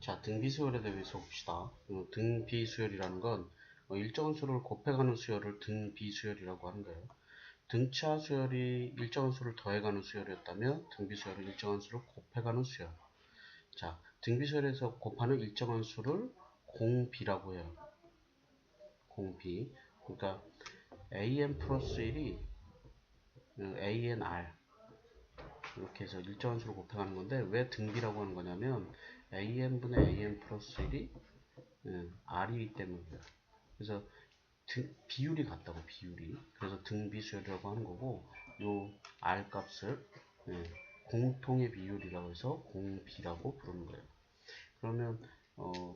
자, 등비수열에 대해서 봅시다. 등비수열이라는 건 일정한 수를 곱해가는 수열을 등비수열이라고 하는 거예요. 등차 수열이 일정한 수를 더해가는 수열이었다면 등비수열은 일정한 수를 곱해가는 수열. 자, 등비수열에서 곱하는 일정한 수를 공비라고 해요. 공비. 그러니까 an 플러스 1이 anr 이렇게 해서 일정한 수를 곱해가는 건데, 왜 등비라고 하는 거냐면 an분의 an 플러스 1이 r이기 때문이에요. 그래서 비율이 같다고, 비율이. 그래서 등비수열이라고 하는 거고, 요 r 값을 공통의 비율이라고 해서 공비라고 부르는 거예요. 그러면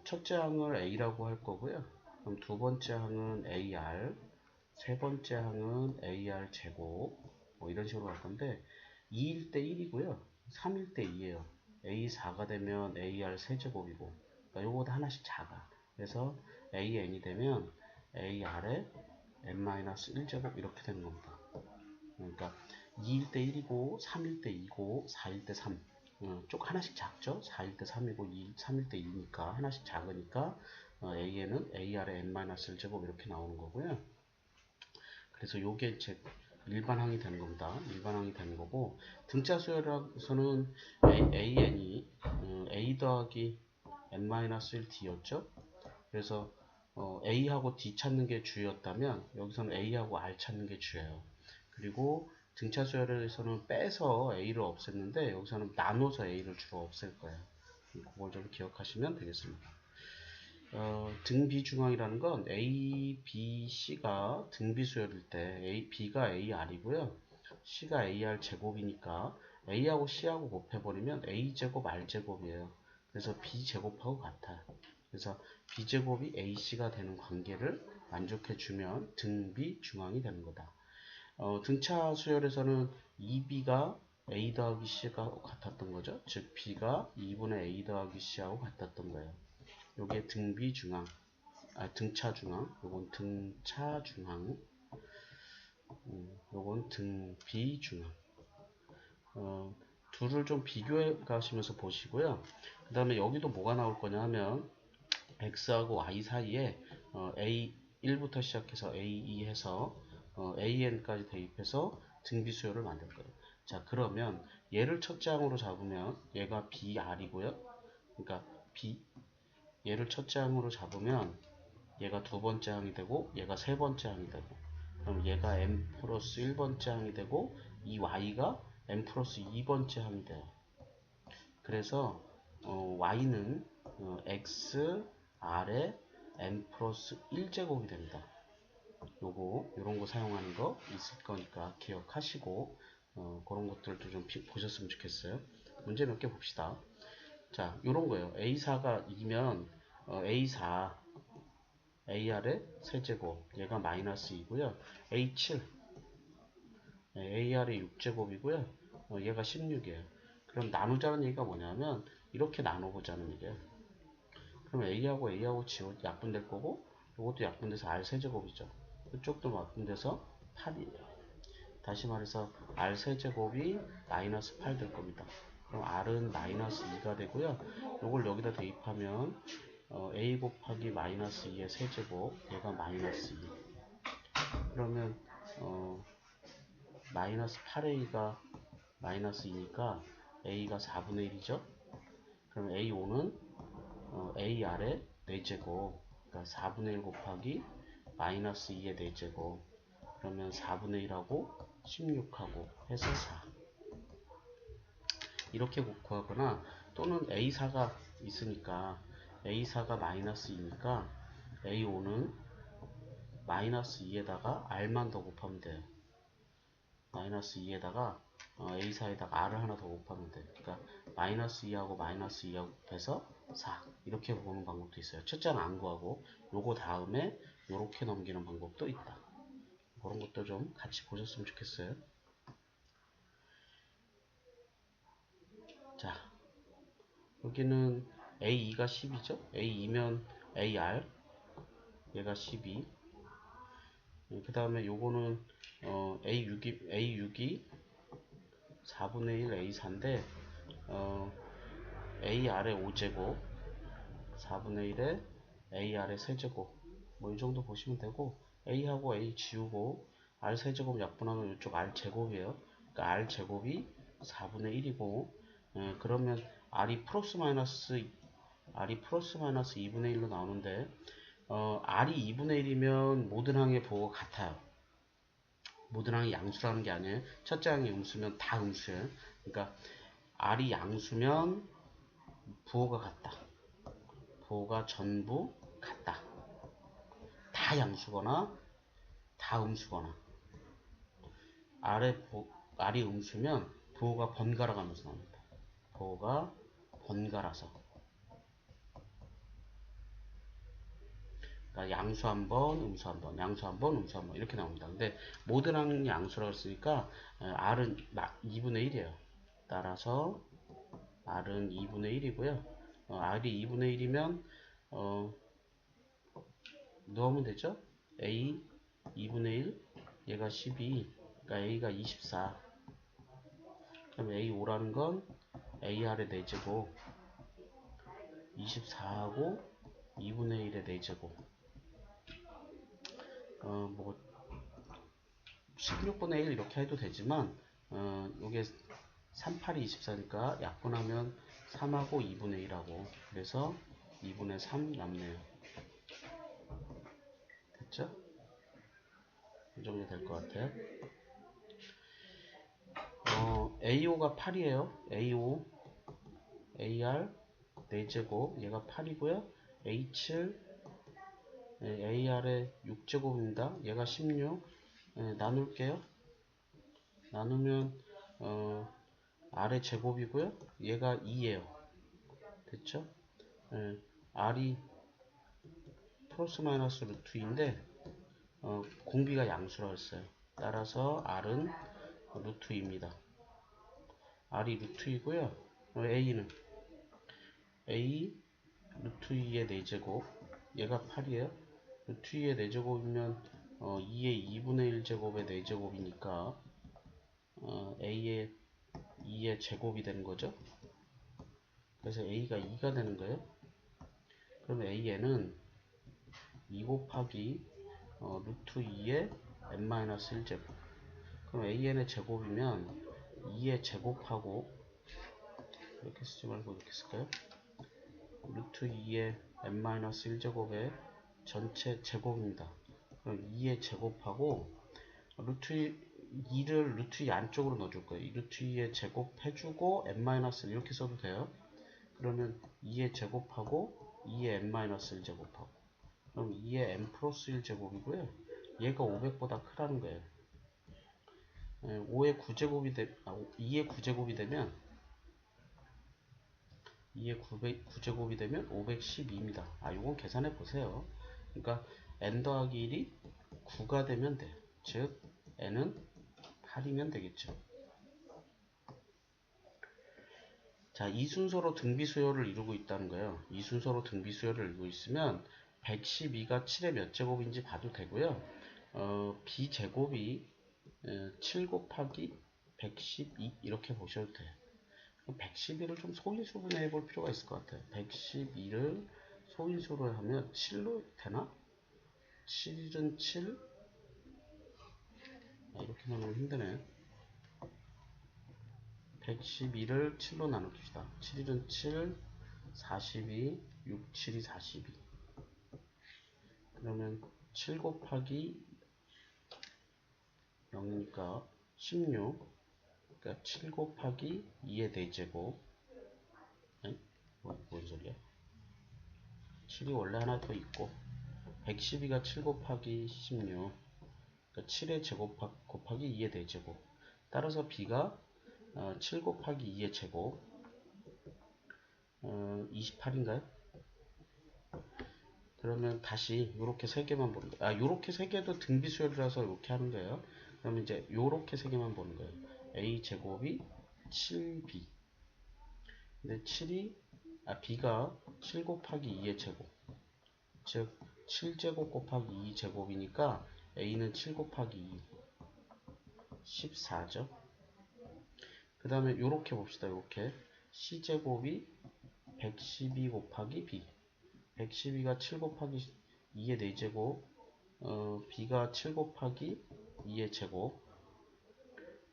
첫째 항을 a라고 할 거고요. 그럼 두 번째 항은 ar, 세 번째 항은 ar 제곱, 뭐 이런 식으로 갈 건데, 2일 때 1이고요 3일 때 2예요. a4가 되면 ar 세제곱이고, 그러니까 요거보다 하나씩 작아. 그래서 an이 되면 ar에 n-1제곱 이렇게 되는 겁니다. 그러니까 2일 때 1이고 3일 때 2고 4일 때 3. 쪽 하나씩 작죠. 4일 때 3이고 3일 때 2니까 하나씩 작으니까 an은 ar에 n-1제곱 이렇게 나오는 거고요. 그래서 요게 이제 일반항이 되는 겁니다. 일반항이 되는 거고, 등차 수열에서는 an이 a 더하기 n-1d였죠. 그래서 a하고 d 찾는 게 주였다면 여기서는 a하고 r 찾는 게 주예요. 그리고 등차 수열에서는 빼서 a를 없앴는데 여기서는 나눠서 a를 주로 없앨 거예요. 그걸 좀 기억하시면 되겠습니다. 등비중항이라는 건 A, B, C가 등비수열일 때 B가 AR이고요. C가 AR 제곱이니까 A하고 C하고 곱해버리면 A제곱 R제곱이에요. 그래서 B제곱하고 같아요. 그래서 B제곱이 AC가 되는 관계를 만족해주면 등비중항이 되는 거다. 등차 수열에서는 2B가 A 더하기 C가 같았던 거죠. 즉 B가 2분의 A 더하기 C하고 같았던 거예요. 요게 등비중항, 등차중항, 요건 등차중항, 요건 등비중항. 둘을 좀 비교해 가시면서 보시고요. 그 다음에 여기도 뭐가 나올 거냐 하면 x하고 y 사이에 a1부터 시작해서 a2 해서 an까지 대입해서 등비수열을 만들 거예요. 자, 그러면 얘를 첫째 항으로 잡으면 얘가 br이고요. 그러니까 얘를 첫째 항으로 잡으면 얘가 두 번째 항이 되고 얘가 세 번째 항이 되고, 그럼 얘가 m 플러스 1번째 항이 되고 이 y가 m 플러스 2번째 항이 돼요. 그래서 y는 x r에 m 플러스 1제곱이 됩니다. 요런 거 사용하는 거 있을 거니까 기억하시고 그런 것들도 좀 보셨으면 좋겠어요. 문제 몇 개 봅시다. 자, 요런 거예요. A4가 2면 A4 AR의 세제곱, 얘가 마이너스 2고요. A7 AR의 6제곱이고요. 얘가 16이에요. 그럼 나누자는 얘기가 뭐냐면 이렇게 나눠보자는 얘기예요. 그럼 A하고 약분될 거고, 이것도 약분돼서 R 세제곱이죠. 이쪽도 약분돼서 8이에요. 다시 말해서 R 세제곱이 마이너스 8 될 겁니다. 그럼 R은 마이너스 2가 되고요. 이걸 여기다 대입하면 a 곱하기 마이너스 2의 세제곱, 얘가 마이너스 2. 그러면 마이너스 8a가 마이너스 2니까 a가 4분의 1이죠. 그럼 a5는 ar의 4제곱, 그러니까 4분의 1 곱하기 마이너스 2의 4제곱, 그러면 4분의 1하고 16하고 해서 4. 이렇게 구하거나, 또는 a4가 있으니까 a4가 마이너스 2니까 a5는 마이너스 2에다가 r만 더 곱하면 돼요. 마이너스 2에다가 a4에다가 r을 하나 더 곱하면 돼요. 그러니까 마이너스 2하고 마이너스 2하고 곱해서 4. 이렇게 보는 방법도 있어요. 첫째는 안 구하고 요거 다음에 요렇게 넘기는 방법도 있다. 그런 것도 좀 같이 보셨으면 좋겠어요. 자, 여기는 A2가 10이죠. A2면 AR, 얘가 12. 그 다음에 요거는 A6이 4분의 1 A4인데 AR의 5제곱, 4분의 1에 AR의 세제곱. 뭐 이 정도 보시면 되고, A하고 A 지우고, R 세제곱 약분하면 이쪽 R 제곱이에요. 그러니까 R 제곱이 4분의 1이고, 그러면 R이 플러스 마이너스 2분의 1로 나오는데, R이 2분의 1이면 모든 항의 부호가 같아요. 모든 항이 양수라는 게 아니에요. 첫째 항이 음수면 다 음수예요. 그러니까 R이 양수면 부호가 같다. 부호가 전부 같다. 다 양수거나 다 음수거나. R이 음수면 부호가 번갈아 가면서 나옵니다. 부호가 번갈아서. 그러니까 양수 한 번, 음수 한 번, 양수 한 번, 음수 한 번 이렇게 나옵니다. 근데 모든 항이 양수라고 했으니까 R은 2분의 1이에요. 따라서 R은 2분의 1이고요. R이 2분의 1이면 넣으면 되죠? A 2분의 1, 얘가 12, 그러니까 A가 24. 그럼 A5라는 건 AR의 4제곱, 24하고 2분의 1의 4제곱. 뭐 16분의 1 이렇게 해도 되지만 요게 3, 8이 24니까 약분하면 3하고 2분의 1하고, 그래서 2분의 3 남네요. 됐죠? 이 정도 될 것 같아요. AO가 8이에요. AO, AR 4제곱, 얘가 8이고요. A7, AR의 6제곱입니다. 얘가 16. 나눌게요. 나누면 R의 제곱이고요. 얘가 2예요. 됐죠? R이 플러스 마이너스 루트 2인데 공비가 양수라고 했어요. 따라서 R은 루트 2입니다. R이 루트 2고요. A는 A 루트 2의 4제곱, 얘가 8이에요. 루트 2의 4제곱이면 2의 2분의 1제곱의 4제곱이니까 A의 2의 제곱이 되는 거죠. 그래서 A가 2가 되는 거예요. 그러면 A에는 2 곱하기 루트 2의 n-1제곱. 그럼 AN의 제곱이면 2의 제곱하고, 이렇게 쓰지 말고 이렇게 쓸까요? 루트 2의 n-1제곱의 전체 제곱입니다. 그럼 2의 제곱하고 루트 2를 루트 2 안쪽으로 넣어줄 거예요. 루트 2의 제곱 해주고 n-1 이렇게 써도 돼요. 그러면 2의 제곱하고 2의 n-1 제곱하고, 그럼 2의 n 플러스 1 제곱이고요. 얘가 500보다 크다는 거예요. 2의 9제곱이 되면 512입니다. 요건 계산해 보세요. 그러니까 n 더하기 1이 9가 되면 돼요. 즉 n은 8이면 되겠죠. 자, 이 순서로 등비 수열을 이루고 있다는 거예요. 이 순서로 등비 수열을 이루고 있으면 112가 7의 몇 제곱인지 봐도 되고요. b 제곱이 7 곱하기 112 이렇게 보셔도 돼요. 112를 좀 소인수분해 해볼 필요가 있을 것 같아요. 112를 소인수로 하면 7로 되나? 7은 7? 이렇게 나누면 힘드네. 112를 7로 나눕시다. 7일은 7, 42, 6, 7이 42. 그러면 7 곱하기 0이니까 16. 그러니까 7 곱하기 2의 4제곱. 뭔 소리야? 7이 원래 하나 더 있고, 112가 7 곱하기 16. 그러니까 7의 제곱 곱하기 2의 4제곱. 따라서 b가 7 곱하기 2의 제곱 28인가요? 그러면 다시 요렇게 3개만 보는 거예요. 요렇게 3개도 등비수열이라서 이렇게 하는 거예요. 그러면 이제 요렇게 3개만 보는 거예요. a 제곱이 7b. 근데 b가 7 곱하기 2의 제곱, 즉 7제곱 곱하기 2제곱이니까 a는 7 곱하기 2 14죠. 그 다음에 요렇게 봅시다. 요렇게 c제곱이 112 곱하기 b, 112가 7 곱하기 2의 4제곱, b가 7 곱하기 2의 제곱,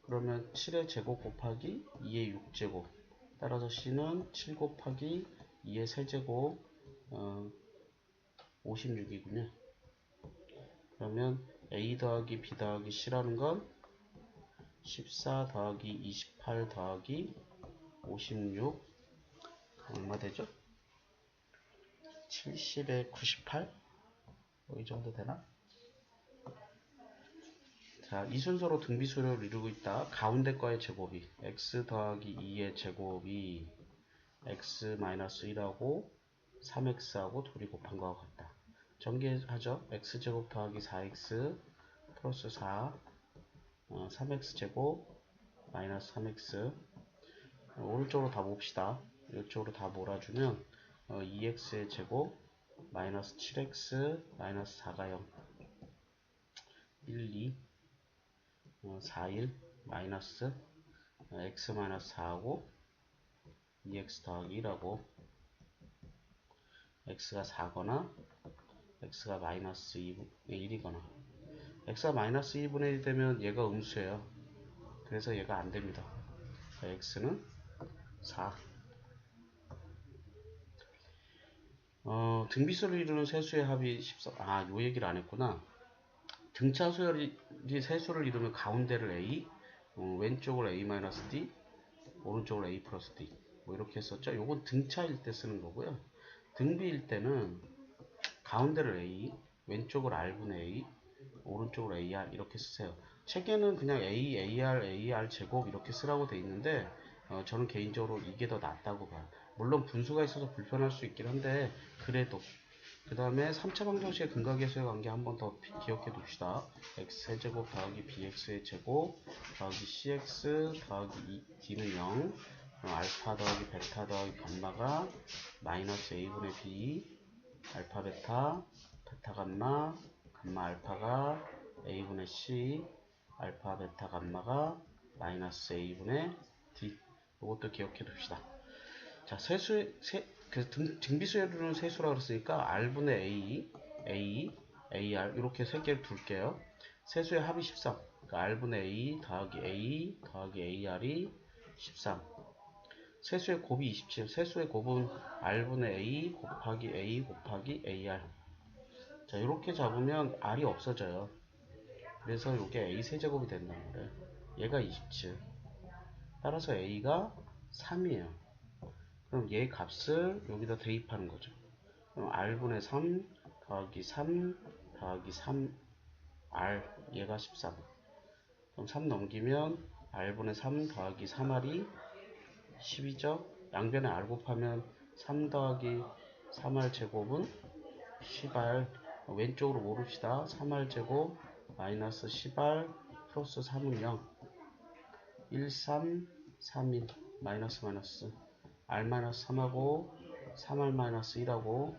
그러면 7의 제곱 곱하기 2의 6제곱, 따라서 c는 7 곱하기 2의 세제곱, 56이군요. 그러면 a 더하기 b 더하기 c라는 건 14 더하기 28 더하기 56, 얼마 되죠? 70에 98? 이 정도 되나? 자, 이 순서로 등비수열을 이루고 있다. 가운데 거의 제곱이 x 더하기 2의 제곱이 x-1하고 3x하고 둘이 곱한 거와 같다. 전개하죠. x제곱 더하기 4x 플러스 4, 3x제곱 마이너스 3x. 오른쪽으로 다 봅시다. 이쪽으로 다 몰아주면 2x의 제곱 마이너스 7x 마이너스 4가 0, 1, 2, 4, 1 마이너스 x 마이너스 4하고 2x 더하기 1하고 x가 4거나 x가 마이너스 1이거나 x가 마이너스 2분의 1 되면 얘가 음수예요. 그래서 얘가 안됩니다. x는 4. 등비수를 이루는 세수의 합이 14. 요 얘기를 안 했구나. 등차 수열이 세수를 이루면 가운데를 a, 왼쪽을 a-d, 오른쪽을 a 플러스 d. 뭐 이렇게 했었죠. 요건 등차일 때 쓰는 거고요. 등비일 때는 가운데를 a, 왼쪽을 r분의 a, 오른쪽으로 AR 이렇게 쓰세요. 책에는 그냥 A, AR, AR 제곱 이렇게 쓰라고 돼 있는데 저는 개인적으로 이게 더 낫다고 봐요. 물론 분수가 있어서 불편할 수 있긴 한데 그래도. 그 다음에 3차 방정식의 근각계수의 관계 한 번 더 기억해 둡시다. x세제곱 더하기 bx의 제곱 더하기 cx 더하기 d는 0, 알파 더하기 베타 더하기 감마가 마이너스 a분의 b, 알파 베타, 베타 감마, 감마 알파가 a분의 c, 알파 베타 감마가 마이너스 a분의 d. 이것도 기억해 둡시다. 자, 등비수에 이루는 세수라 그랬으니까 r분의 a, ar 이렇게 세 개를 둘게요. 세수의 합이 13. 그러니까 r분의 a 더하기 ar이 13. 세수의 곱이 27. 세수의 곱은 r분의 a 곱하기 ar. 자, 이렇게 잡으면 r이 없어져요. 그래서 이게 a 세제곱이 된단 말이에요. 얘가 27. 따라서 a가 3이에요. 그럼 얘 값을 여기다 대입하는 거죠. 그럼 r분의 3 더하기 3 더하기 3r, 얘가 13. 그럼 3 넘기면 r분의 3 더하기 3r이 10이죠. 양변에 r 곱하면 3 더하기 3r 제곱은 10r. 왼쪽으로 모릅시다. 3r 제곱 마이너스 10r 플러스 3은 0. 1, 3, 3, 1 마이너스 r-3하고 3r-1하고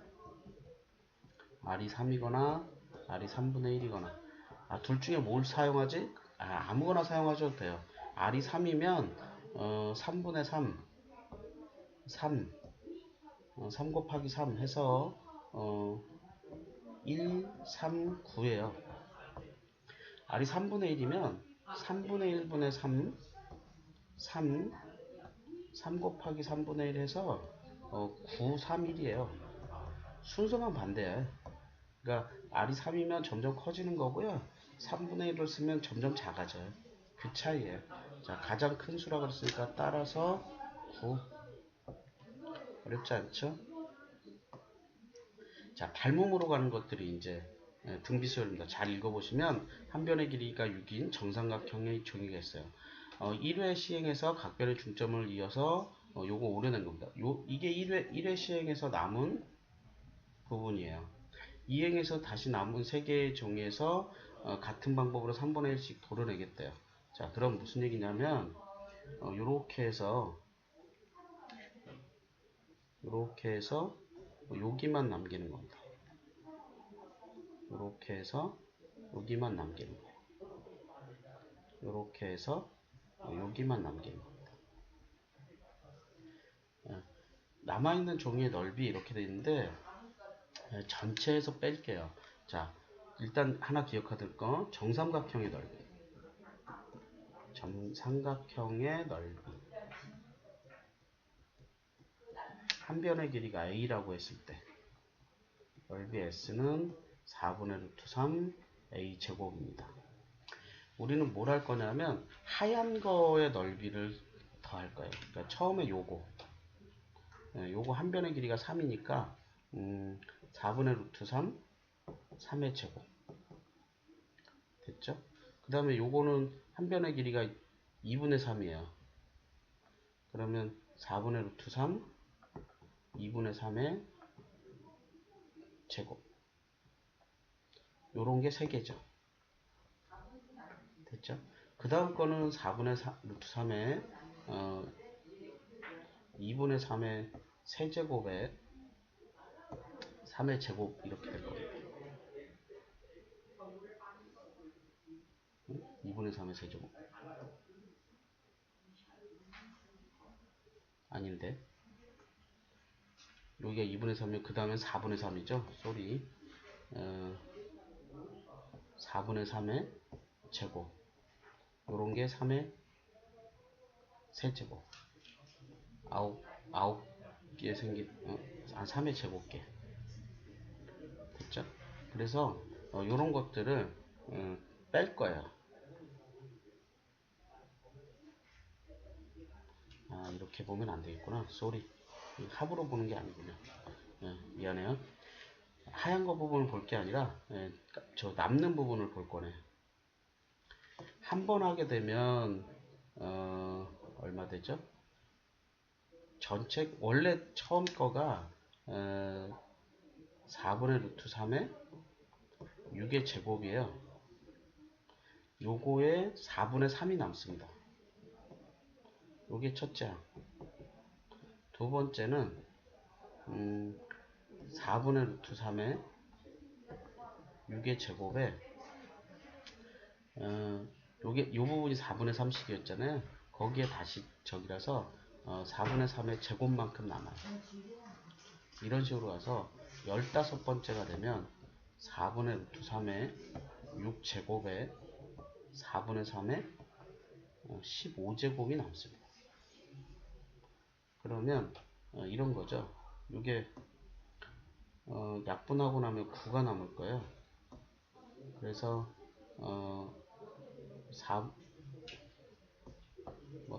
r이 3이거나 r이 3분의 1이거나. 둘 중에 뭘 사용하지? 아무거나 사용하셔도 돼요. r이 3이면 3분의 3 곱하기 3 해서 1, 3, 9예요. r이 3분의 1이면 3분의 1분의 3 곱하기 3분의 1 해서 9, 3, 1이에요. 순서만 반대해. 그러니까 r이 3이면 점점 커지는 거고요. 3분의 1을 쓰면 점점 작아져요. 그 차이에요. 자, 가장 큰 수라 그랬으니까 따라서 9. 어렵지 않죠? 자, 닮음으로 가는 것들이 이제 등비수열입니다. 잘 읽어보시면 한 변의 길이가 6인 정삼각형의 종이가 있어요. 1회 시행에서 각 변의 중점을 이어서 요거 오려낸 겁니다. 이게 1회 시행에서 남은 부분이에요. 2행에서 다시 남은 3개의 종이에서 같은 방법으로 3분의 1씩 도려내겠대요. 자, 그럼 무슨 얘기냐면 요렇게 해서 여기만 남기는 겁니다. 요렇게 해서 여기만 남기는 거예요. 요렇게 해서 여기만 남기는 겁니다. 남아있는 종이의 넓이 이렇게 되어 있는데 전체에서 뺄게요. 자, 일단 하나 기억하실 거 정삼각형의 넓이. 정삼각형의 넓이. 한 변의 길이가 a라고 했을 때 넓이 s는 4분의 루트 3 a 제곱입니다. 우리는 뭘 할 거냐면 하얀 거의 넓이를 더할 거예요. 그러니까 처음에 요거 한 변의 길이가 3이니까 4분의 루트 3 3의 제곱 됐죠? 그 다음에 요거는 한 변의 길이가 2분의 3이에요. 그러면 4분의 루트 3 2분의 3의 제곱 요런 게 3개죠. 됐죠? 그 다음 거는 4분의 루트 3의 2분의 3의 세제곱에 3의 제곱 이렇게 될 거예요. 2분의 3의 세제곱 아닌데 여기가 2분의 3이면 그 다음엔 4분의 3이죠. 쏘리 4분의 3의 제곱 요런게 3의 세제곱 아홉 개 생긴 3의 제곱개 됐죠? 그래서 요런 것들을 뺄 거예요. 이렇게 보면 안 되겠구나. 쏘리 합으로 보는 게 아니군요. 미안해요. 하얀 거 부분을 볼 게 아니라 저 남는 부분을 볼 거네. 한 번 하게 되면 얼마 되죠? 전체 원래 처음 거가 4분의 루트 3의 6의 제곱이에요. 요거에 4분의 3이 남습니다. 요게 첫째 항. 두 번째는 4분의 루트 3의 6의 제곱에 요게 요 부분이 4분의 3씩이었잖아요. 거기에 다시 저기라서 4분의 3의 제곱만큼 남아요. 이런 식으로 가서 15번째가 되면 4분의 루트 3의 6제곱에 4분의 3의 15제곱이 남습니다. 그러면 이런 거죠. 이게 약분하고 나면 9가 남을 거예요. 그래서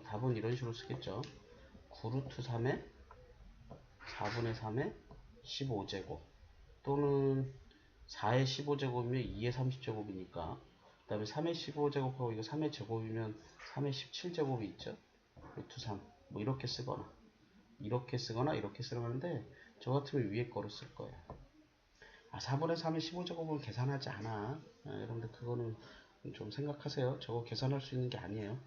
답은 이런 식으로 쓰겠죠. 9루트 3에 4분의 3에 15제곱 또는 4의 15제곱이면 2의 30제곱이니까 그 다음에 3의 15제곱하고 이거 3의 제곱이면 3의 17제곱이 있죠. 루트 3 뭐 이렇게 쓰거나 이렇게 쓰는데 저 같으면 위에 거로 쓸 거예요. 4분의 3의 15제곱은 계산하지 않아. 여러분들 그거는 좀 생각하세요. 저거 계산할 수 있는 게 아니에요.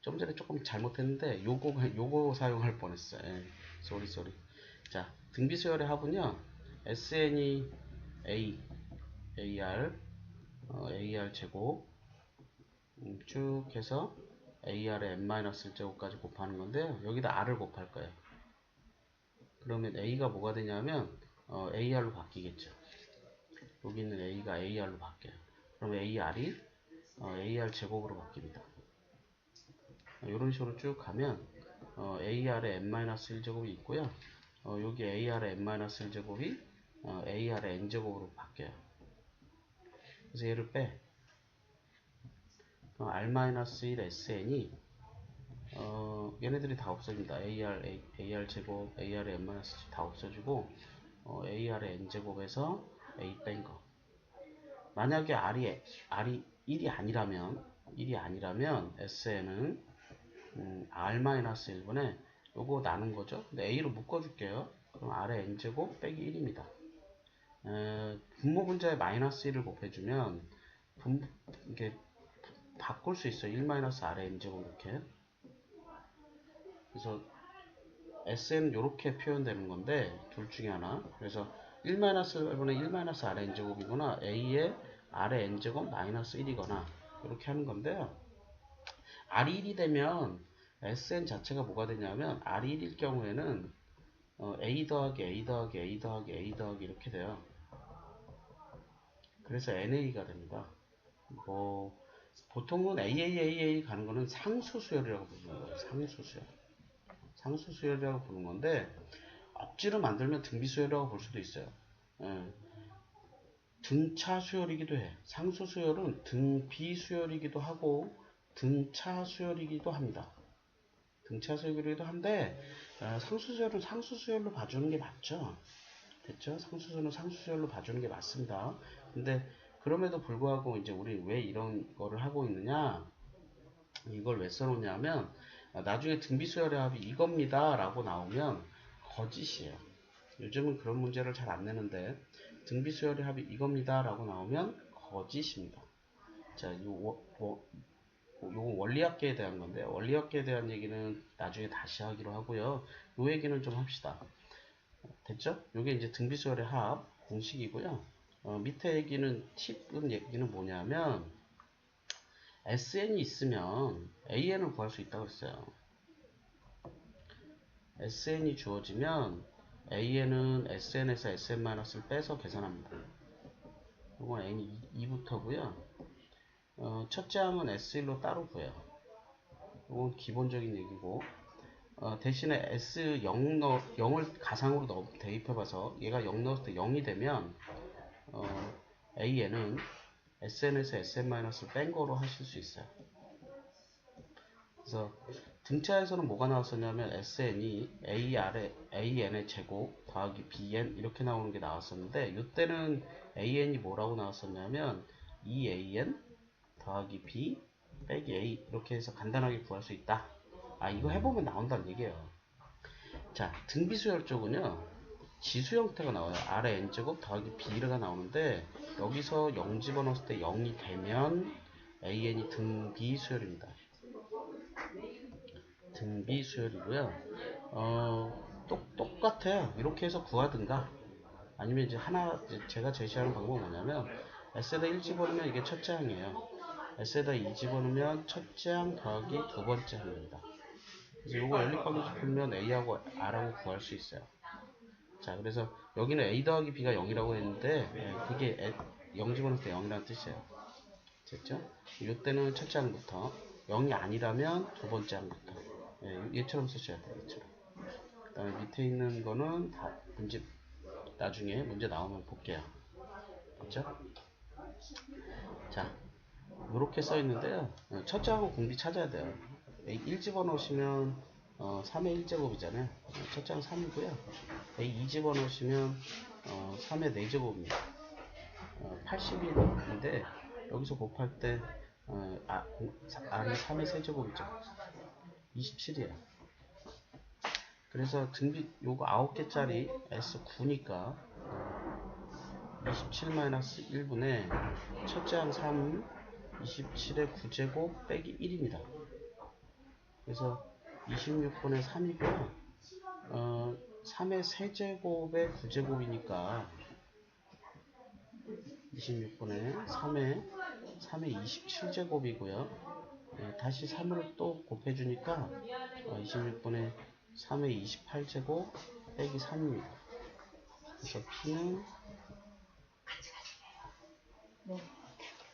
좀 전에 조금 잘못했는데 요거 사용할 뻔했어요. 쏘리. 자, 등비수열의 합은요. SN이 AR 제곱 쭉 해서 AR의 n-1제곱까지 곱하는 건데요. 여기다 R을 곱할 거예요. 그러면 A가 뭐가 되냐면 AR로 바뀌겠죠. 여기 있는 A가 AR로 바뀌어요. 그럼 AR이 AR 제곱으로 바뀝니다. 이런 식으로 쭉 가면 AR의 n-1제곱이 있고요. 여기 AR의 n-1제곱이 AR의 n제곱으로 바뀌어요. 그래서 얘를 빼. R-1 SN이 얘네들이 다 없어집니다. AR 제곱, AR의 n-제곱 다 없어지고 AR의 n제곱에서 A 뺀 거. 만약에 R이 1이 아니라면 SN은 R-1분의 요거 나눈 거죠. 근데 A로 묶어줄게요. 그럼 R의 n제곱 빼기 1입니다. 분모 분자에 마이너스 1을 곱해주면 이게 바꿀 수 있어요. 1-R의 n제곱 이렇게. 그래서 SN은 이렇게 표현되는 건데 둘 중에 하나. 그래서 1-1분의 1-R의 n제곱이거나 A의 R의 n제곱 마이너스 1이거나 이렇게 하는 건데요. R이 1이 되면 SN 자체가 뭐가 되냐면 R이 1일 경우에는 A 더하기 A 더하기 A 더하기 A 더하기 이렇게 돼요. 그래서 NA가 됩니다. 뭐 보통은 AAAA 가는 거는 상수수열이라고 부르는 거예요. 상수수열. 상수수열이라고 부르는 건데 억지로 만들면 등비수열이라고 볼 수도 있어요. 예. 등차수열이기도 해. 상수수열은 등비수열이기도 하고 등차수열이기도 합니다. 등차수열이기도 한데 상수수열은 상수수열로 봐주는 게 맞죠. 됐죠? 상수수열은 상수수열로 봐주는 게 맞습니다. 근데 그럼에도 불구하고 이제 우리 왜 이런 거를 하고 있느냐, 이걸 왜 써놓냐면 나중에 등비수열의 합이 이겁니다 라고 나오면 거짓이에요. 요즘은 그런 문제를 잘 안 내는데 등비수열의 합이 이겁니다 라고 나오면 거짓입니다. 자, 요거 원리학계에 대한 건데, 원리학계에 대한 얘기는 나중에 다시 하기로 하고요. 요 얘기는 좀 합시다. 됐죠? 요게 이제 등비수열의 합 공식이고요. 밑에 얘기는 팁은 얘기는 뭐냐면 SN이 있으면 AN을 구할 수 있다고 했어요. SN이 주어지면 AN은 SN에서 SN-를 빼서 계산합니다. 이건 N이 2부터고요. 첫째 항은 S1로 따로 구해요. 이건 기본적인 얘기고, 대신에 S0 0을 가상으로 대입해봐서 얘가 0 넣었을 때 0이 되면 AN은 SN에서 SN-을 뺀 거로 하실 수 있어요. 그래서 등차에서는 뭐가 나왔었냐면 SN이 AN의 제곱 더하기 BN 이렇게 나오는 게 나왔었는데 이때는 AN이 뭐라고 나왔었냐면 2AN 더하기 B 빼기 A 이렇게 해서 간단하게 구할 수 있다. 이거 해보면 나온다는 얘기예요. 자, 등비수열 쪽은요 지수 형태가 나와요. 아래 n제곱 더하기 b가 나오는데 여기서 0 집어넣었을 때 0이 되면 AN이 등비수열입니다. 등비수열이고요. 똑같아요. 이렇게 해서 구하든가 아니면 이제 제가 제시하는 방법은 뭐냐면 S에다 1 집어넣으면 이게 첫째 항이에요. S에다 2 집어넣으면 첫째 항 더하기 두 번째 항입니다. 그래서 이거 연립방정식 풀면 A하고 R하고 구할 수 있어요. 자, 그래서 여기는 A 더하기 B가 0이라고 했는데 그게 0 집어넣을 때 0이라는 뜻이에요. 됐죠? 이때는 첫째 항부터 0이 아니라면 두 번째 항부터 얘처럼 쓰셔야 돼요. 얘처럼. 그 다음에 밑에 있는 거는 다 나중에 문제 나오면 볼게요. 됐죠? 자, 이렇게 써 있는데요. 첫째 항은 공비 찾아야 돼요. 1 집어넣으시면 3의 1제곱이잖아요. 첫째 항 3이고요. 2 집어넣으시면 3의 4제곱입니다. 81인데 여기서 곱할 때 R이 3의 세제곱이죠. 27이에요. 그래서 요거 9개짜리 S9니까 27-1분의 첫째 항 3, 27의 9제곱 빼기 1입니다. 그래서 26분의 3이고요. 3의 세제곱의 9제곱이니까 26분의 3의 27제곱이고요. 다시 3을 또 곱해주니까 26분의 3의 28제곱 빼기 3입니다. 그래서 P는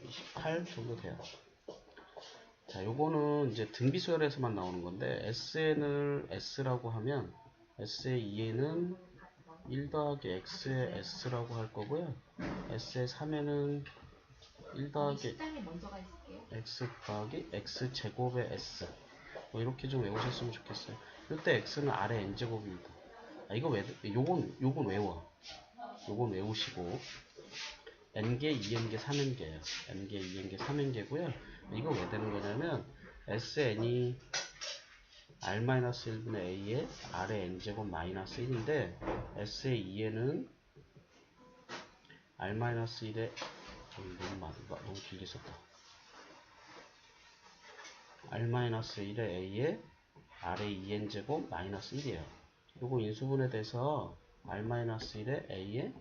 28 정도 돼요. 자, 요거는 이제 등비수열에서만 나오는 건데 SN을 S라고 하면 S의 2에는 1 더하기 X의 S라고 할 거고요. S의 3에는 1 더하기 X 더하기 X 제곱의 S 뭐 이렇게 좀 외우셨으면 좋겠어요. 이때 X는 아래 N제곱입니다. 이거 요건 외워. 요건 외우시고 N개, 2N개, 3N개예요. N개, 2N개, 3N개고요. 이거 왜 되는 거냐면 SN이 R-1분의 A에 R의 N제곱 마이너스 1인데 S의 2에는 R-1에 너무 길게 썼다. R-1의 A에 R의 2N제곱 마이너스 1이에요. 요거 인수분해 돼서 R-1의 A에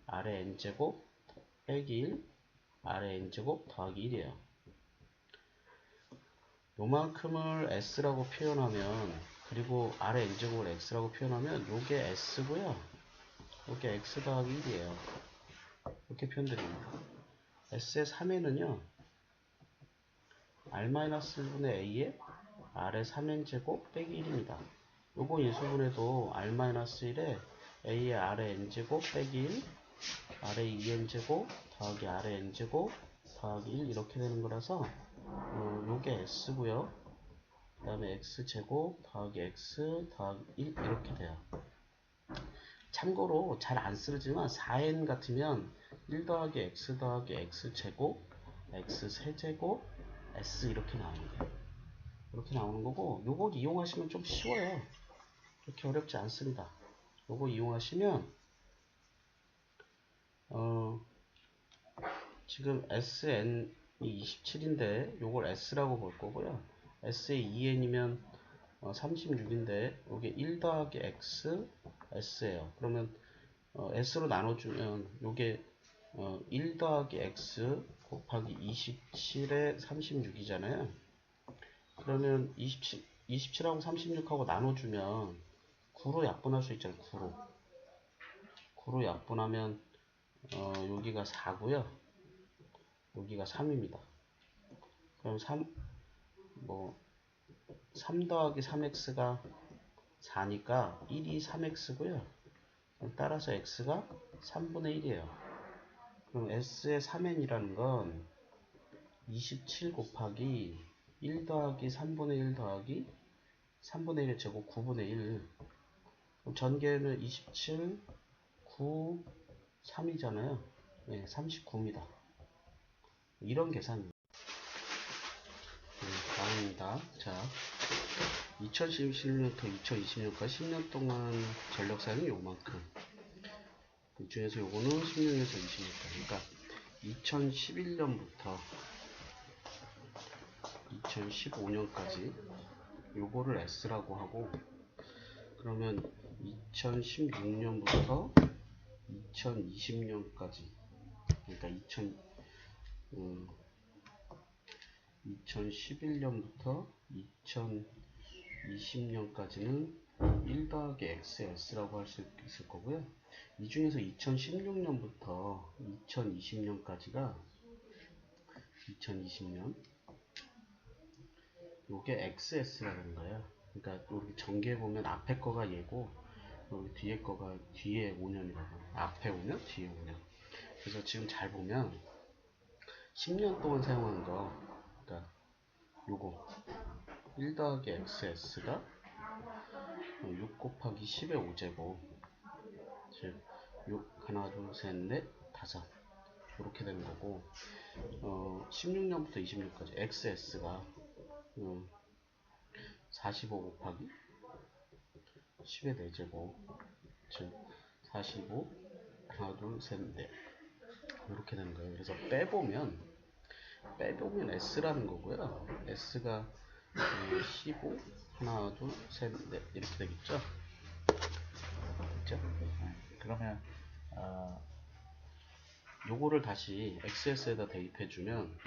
R의 N제곱 빼기 1 R의 N제곱 더하기 1이에요. 요만큼을 S라고 표현하면 그리고 아래 n제곱을 x라고 표현하면 요게 s고요. 요게 x 더하기 1이에요. 이렇게 표현드립니다. s의 3n은요 r-1분의 a에 r의 3n제곱 빼기 1입니다. 요거 인수분해도 r-1에 a의 r의 n제곱 빼기 1, r의 2n제곱 더하기 r의 n제곱 더하기 1 이렇게 되는 거라서 요게 s고요. 그 다음에 x제곱 더하기 x 더하기 1 이렇게 돼요. 참고로 잘 안 쓰지만 4n 같으면 1 더하기 x 더하기 x제곱 x 세제곱 s 이렇게 나오는 거예요. 이렇게 나오는 거고 요거 이용하시면 좀 쉬워요. 그렇게 어렵지 않습니다. 요거 이용하시면 지금 SN이 27인데 요걸 S라고 볼 거고요. S의 2N이면 36인데 요게 1 더하기 X, S예요. 그러면 S로 나눠주면 요게 1 더하기 X 곱하기 27에 36이잖아요. 그러면 27하고 36하고 나눠주면 9로 약분할 수 있잖아요. 9로 약분하면 여기가 4고요. 여기가 3입니다. 그럼 3 더하기 3x가 4니까 1이 3x고요. 따라서 x가 3분의 1이에요. 그럼 s의 3n이라는 건 27 곱하기 1 더하기 3분의 1 더하기 3분의 1의 제곱 9분의 1. 그럼 전개는 27, 9, 3이잖아요. 네, 39입니다. 이런 계산입니다. 다음입니다. 자, 2016년부터 2020년까지 10년 동안 전력 사용이 요만큼. 그 중에서 요거는 16년에서 20년까지. 그러니까 2011년부터 2015년까지 요거를 S라고 하고, 그러면 2016년부터 2020년까지, 그러니까 2011년부터 2020년까지는 1 더하기 XS라고 할 수 있을 거고요. 이 중에서 2016년부터 2020년까지가 2020년 요게 XS라는 거예요. 그러니까 여기 전개해 보면 앞에 거가 얘고 여기 뒤에 거가 뒤에 5년이라고. 앞에 5년, 뒤에 5년. 그래서 지금 잘 보면 10년 동안 사용하는 거, 그러니까 요거 1 더하기 XS가 6 곱하기 10의 5제곱, 즉 6, 하나, 둘, 셋, 넷, 다섯 이렇게 되는 거고, 16년부터 26년까지 XS가 45 곱하기 10의 4제곱, 즉 45, 하나, 둘, 셋, 넷 이렇게 되는 거예요. 그래서 빼보면 S라는 거고요. S가 15, 하나, 둘, 셋, 넷 이렇게 되겠죠. 그렇죠? 그러면 요거를 다시 XS에다 대입해주면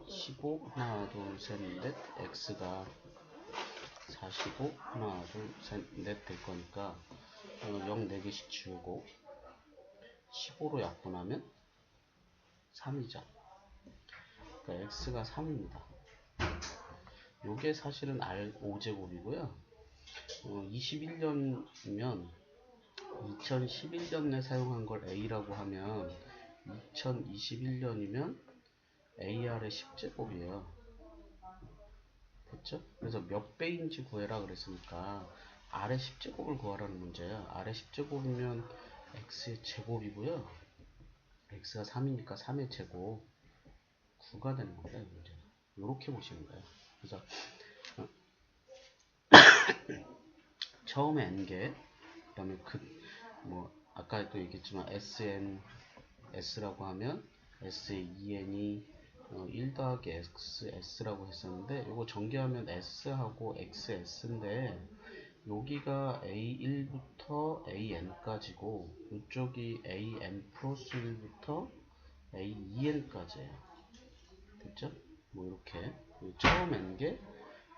15, 하나, 둘, 셋, 넷, X가 45, 하나, 둘, 셋, 넷 될 거니까 0 4개씩 지우고 15로 약분하면 3이죠. 그러니까 X가 3입니다. 요게 사실은 R5제곱이고요. 21년이면 2011년에 사용한 걸 A라고 하면 2021년이면 AR의 10제곱이에요. 됐죠? 그래서 몇 배인지 구해라 그랬으니까 R의 10제곱을 구하라는 문제예요. R의 10제곱이면 X의 제곱이고요. X가 3이니까 3의 제곱 9가 되는 겁니다. 이 문제는. 이렇게 보시는 거예요. 그래서 처음에 n개, 그 다음에 아까도 얘기했지만 S라고 하면 S의 2n이 1 더하기 XS라고 했었는데, 요거 전개하면 S하고 XS인데, 여기가 A1부터 AN까지고, 이쪽이 AN 플러스 1부터 A2N까지예요. 됐죠? 이렇게. 처음 n개,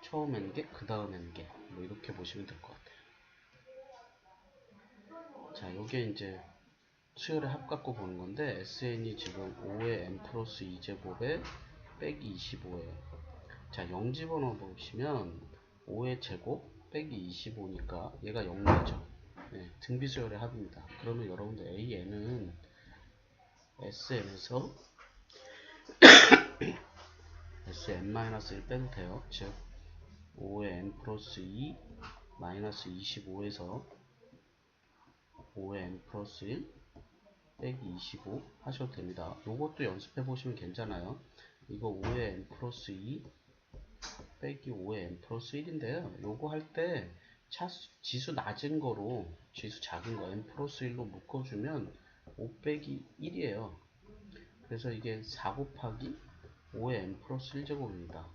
처음 n개, 그 다음 n개. 뭐 이렇게 보시면 될 것 같아요. 자, 요게 이제 수열의 합 갖고 보는 건데, SN이 지금 5의 n 플러스 2제곱에 빼기 25예요. 자, 0 집어넣어 보시면 5의 제곱 빼기 25니까 얘가 0이죠. 네, 등비수열의 합입니다. 그러면 여러분들 AN은 SN에서 SN-1 빼도 돼요. 즉 5의 n 플러스 2 마이너스 25에서 5의 n 플러스 1 빼기 25 하셔도 됩니다. 요것도 연습해 보시면 괜찮아요. 이거 5의 n 플러스 2 빼기 5의 n 플러스 1인데요. 요거 할 때 지수 낮은 거로 지수 작은 거 n 플러스 1로 묶어주면 5 빼기 1이에요. 그래서 이게 4 곱하기 5의 n 플러스 1제곱입니다.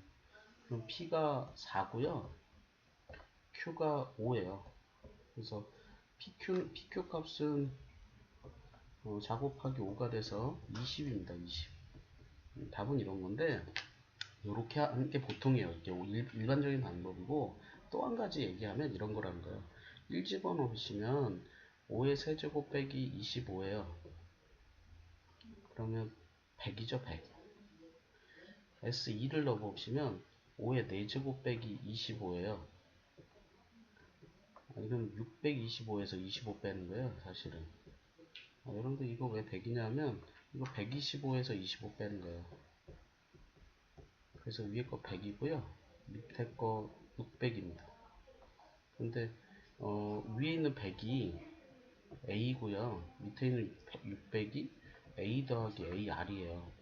그럼 P가 4고요. Q가 5예요. 그래서 PQ 값은 4 곱하기 5가 돼서 20입니다. 20. 답은 이런 건데, 이렇게 하는 게 보통이에요. 이게 일반적인 방법이고, 또 한 가지 얘기하면 이런 거라는 거예요. 1 집어넣으시면 5의 세제곱 빼기 25예요. 그러면 100이죠, 100. S2를 넣어보시면 5의 4제곱 빼기 25예요. 이건 625에서 25 빼는 거예요, 사실은. 여러분들 이거 왜 100이냐면, 이거 125에서 25 빼는 거예요. 그래서 위에 거 100이고요. 밑에 거 600입니다. 근데 위에 있는 100이 A고요. 밑에 있는 600이 A 더하기 AR이에요.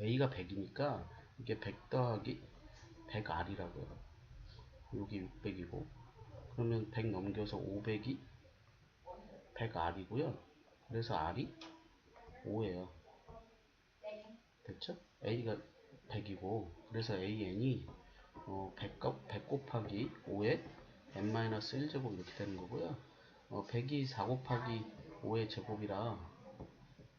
A가 100이니까 이게 100 더하기 100R이라고요. 여기 600이고, 그러면 100 넘겨서 500이 100R이고요. 그래서 R이 5예요. 됐죠? A가 100이고, 그래서 AN이 100 곱하기 5의 n-1제곱 이렇게 되는 거고요. 100이 4 곱하기 5의 제곱이라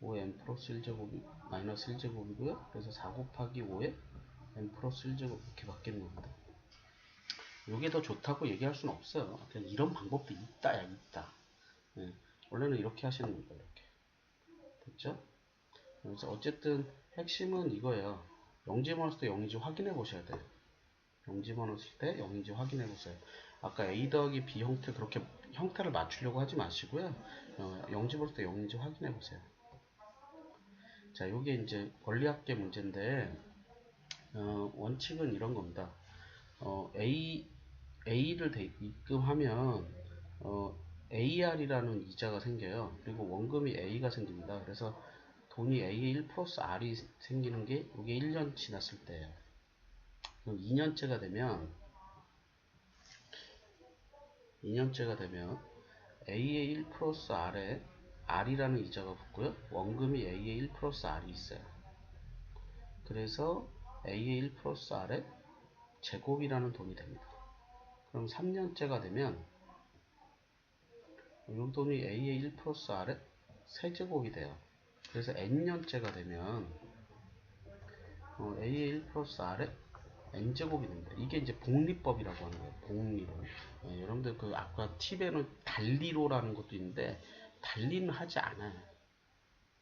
5의 n 플러스 1제곱이 마이너스 1제곱이고요. 그래서 4 곱하기 5의 n 플러스 1제곱 이렇게 바뀌는 겁니다. 이게 더 좋다고 얘기할 수는 없어요. 그냥 이런 방법도 있다야 있다. 네. 원래는 이렇게 하시는 거예요. 이렇게. 됐죠? 그래서 어쨌든 핵심은 이거예요. 0 집어넣었을 때 0인지 확인해 보셔야 돼요. 0 집어넣었을 때 0인지 확인해 보세요. 아까 A 더하기 B 형태 그렇게 형태를 맞추려고 하지 마시고요. 0 집어넣었을 때 0인지 확인해 보세요. 자, 요게 이제 원리합계 문제인데, 원칙은 이런 겁니다. A를 입금하면, AR이라는 이자가 생겨요. 그리고 원금이 A가 생깁니다. 그래서 돈이 A의 1 플러스 R이 생기는 게 이게 1년 지났을 때예요. 그럼 2년째가 되면 A의 1 플러스 R에 R이라는 이자가 붙고요. 원금이 A의 1 플러스 R이 있어요. 그래서 A의 1 플러스 R에 제곱이라는 돈이 됩니다. 그럼 3년째가 되면 이 돈이 A의 1 플러스 R에 세제곱이 돼요. 그래서 N년째가 되면 A의 1 플러스 R에 N제곱이 됩니다. 이게 이제 복리법이라고 하는 거예요. 복리로. 여러분들 그 아까 팁에는 달리로라는 것도 있는데 달리는 하지 않아요.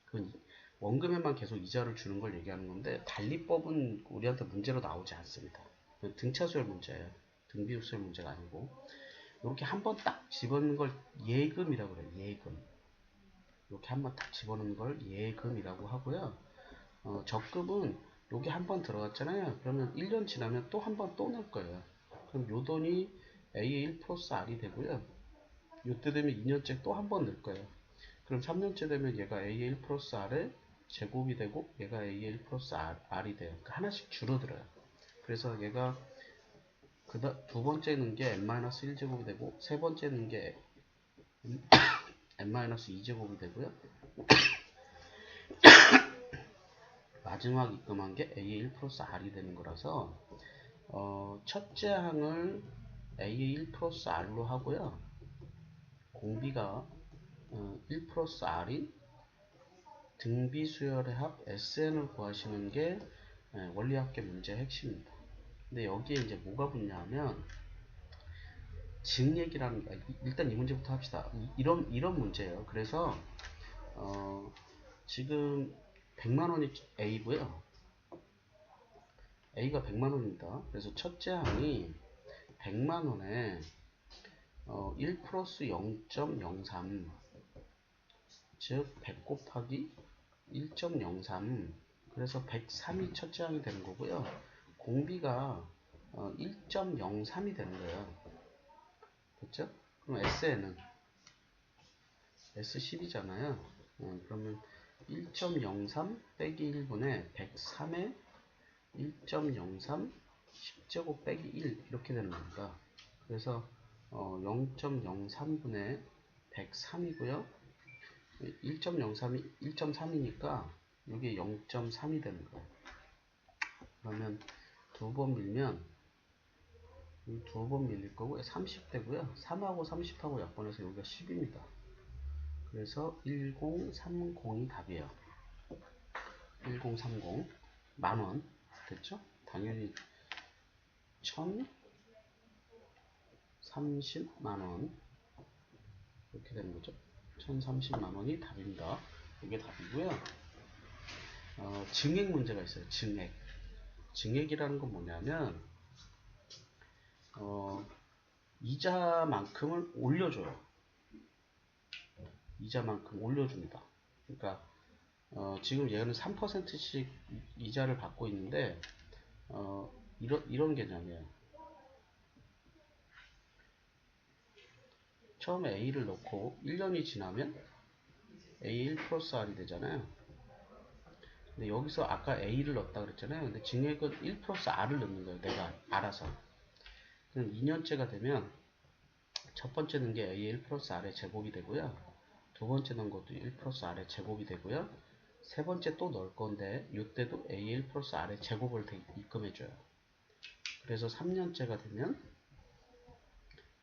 그건 원금에만 계속 이자를 주는 걸 얘기하는 건데 달리법은 우리한테 문제로 나오지 않습니다. 등차수열 문제예요. 등비수열 문제가 아니고 이렇게 한번 딱 집어넣는 걸 예금이라고 그래요. 예금. 이렇게 한번 딱 집어넣는 걸 예금이라고 하고요. 적금은 여기 한번 들어갔잖아요. 그러면 1년 지나면 또 한 번 또 넣을 거예요. 그럼 요 돈이 A의 1 플러스 R이 되고요. 요때 되면 2년째 또 한 번 넣을 거예요. 그럼 3년째 되면 얘가 A의 1 플러스 R의 제곱이 되고 얘가 A의 1 플러스 R이 돼요. 그러니까 하나씩 줄어들어요. 그래서 얘가 두 번째 넣은 게 n-1제곱이 되고 세 번째 넣은 게 n-2제곱이 되고요. 마지막 입금한 게 A의 1 플러스 R이 되는 거라서 첫째 항을 A의 1 플러스 R로 하고요. 공비가 1 플러스 R인 등비수열의 합 SN을 구하시는 게 원리합계 문제의 핵심입니다. 근데 여기에 이제 뭐가 붙냐면 증액이라는, 일단 이 문제부터 합시다. 이런 문제예요. 그래서 지금 100만원이 A고요. A가 100만원입니다. 그래서 첫째 항이 100만원에 1 플러스 0.03, 즉 100 곱하기 1.03, 그래서 103이 첫째 항이 되는 거고요. 공비가 1.03이 되는 거예요. 됐죠? 그럼 S에는 S10이잖아요. 그러면 1.03 빼기 1분의 103에 1.03 10제곱 빼기 1 이렇게 되는 겁니다. 그래서 0.03분의 103이고요. 1.03이 1.3이니까 이게 0.3이 되는 거예요. 그러면 두 번 밀면 두 번 밀릴 거고 30되고요. 3하고 30하고 약분해서 여기가 10입니다. 그래서 1030이 답이에요. 1030 만원 됐죠? 당연히 1030만원 이렇게 되는 거죠. 1030만원이 답입니다. 이게 답이고요. 증액 문제가 있어요. 증액이라는 건 뭐냐면 이자만큼을 올려줘요. 이자만큼 올려줍니다. 그러니까 지금 얘는 3%씩 이자를 받고 있는데 이런 개념이에요. 처음에 A를 넣고 1년이 지나면 A1 플러스 R이 되잖아요. 근데 여기서 아까 A를 넣었다 그랬잖아요. 근데 증액은 1 플러스 R을 넣는 거예요. 내가 알아서. 그럼 2년째가 되면 첫 번째 넣은 게 A1 플러스 R의 제곱이 되고요. 두 번째 넣은 것도 1 플러스 R의 제곱이 되고요. 세 번째 또 넣을 건데 이때도 A1 플러스 R의 제곱을 입금해줘요. 그래서 3년째가 되면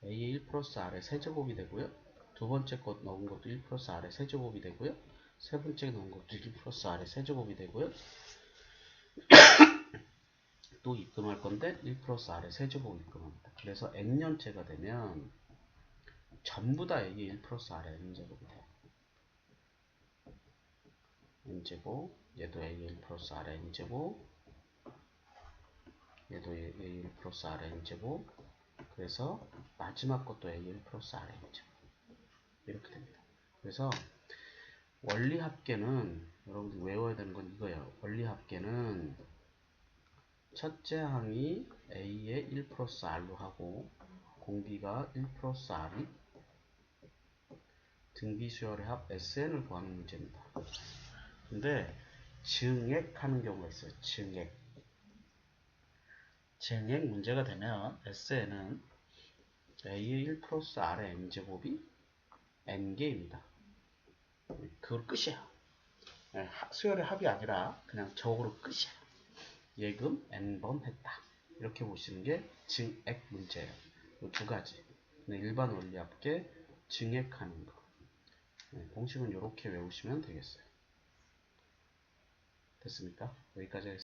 A1 플러스 R의 세제곱이 되고요. 두 번째 것 넣은 것도 1 플러스 R의 세제곱이 되고요. 세 번째 넣은 것도 1 플러스 R의 세제곱이 되고요. 또 입금할 건데 1 플러스 R의 세제곱 입금합니다. 그래서 N년째가 되면 전부 다 A의 1 플러스 R의 N제곱이 돼요. N제곱, 얘도 A의 1 플러스 R의 N제곱, 얘도 A의 1 플러스 R의 N제곱, 그래서 마지막 것도 A의 1 플러스 R의 N제곱 이렇게 됩니다. 그래서 원리합계는 여러분들 외워야 되는 건 이거예요. 원리합계는 첫째 항이 A의 1 플러스 R로 하고 공비가 1 플러스 R이 등비수열의 합 SN을 구하는 문제입니다. 근데 증액하는 경우가 있어요. 증액 문제가 되면 SN은 A의 1 플러스 R의 N제곱이 N개입니다. 그걸 끝이야. 수열의 합이 아니라 그냥 적으로 끝이야. 예금 N번 했다. 이렇게 보시는 게 증액 문제예요. 두 가지. 일반 원리합계 증액하는 거. 공식은 이렇게 외우시면 되겠어요. 됐습니까? 여기까지 하겠습니다.